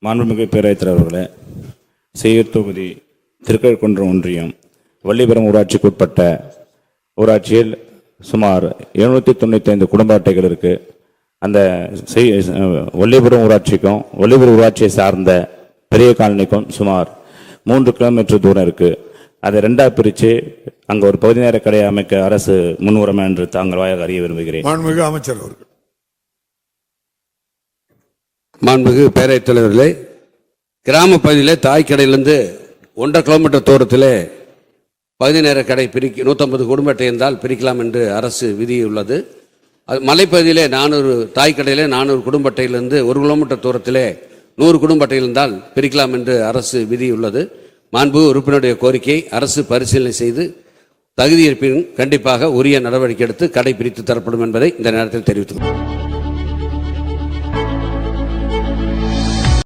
மாண்புமிகு பேரவைத் தலைவர்களே, செய்யூர் தொகுதி திருக்கழுக்குன்றம் ஒன்றியம் வள்ளிபுரம் ஊராட்சிக்குட்பட்ட ஊராட்சியில் சுமார் 795 குடும்ப அட்டைகள் இருக்கு. அந்த வள்ளிபுரம் ஊராட்சிக்கும் வள்ளிபுரம் ஊராட்சியை சார்ந்த பெரிய காலனிக்கும் சுமார் 3 கிலோமீட்டர் தூரம் இருக்கு. அதை ரெண்டாக பிரித்து அங்கே ஒரு பகுதி நேர கடையை அமைக்க அரசு முன்வரும் என்று தாங்கள் வாயாக அறிய விரும்புகிறேன். மாண்புமிகு அமைச்சர் அவர்கள். மாண்புமிகு பேரவைத் தலைவர்களே, கிராம பகுதியில் தாய்க்கடையிலிருந்து 1.5 கிலோமீட்டர் தூரத்தில் பகுதி நேர கடை 150 குடும்ப அட்டை இருந்தால் பிரிக்கலாம் என்று அரசு விதியுள்ளது. அது மலைப்பகுதியிலே 400 தாய்க்கடையில் 400 குடும்ப அட்டையிலிருந்து 1 கிலோமீட்டர் தூரத்தில் 100 குடும்ப அட்டையில் இருந்தால் பிரிக்கலாம் என்று அரசு விதியுள்ளது. மாண்பு உறுப்பினருடைய கோரிக்கை அரசு பரிசீலனை செய்து தகுதி இருப்பினும் கண்டிப்பாக உரிய நடவடிக்கை எடுத்து கடை பிரித்து தரப்படும் என்பதை இந்த நேரத்தில் தெரிவித்துள்ளோம்.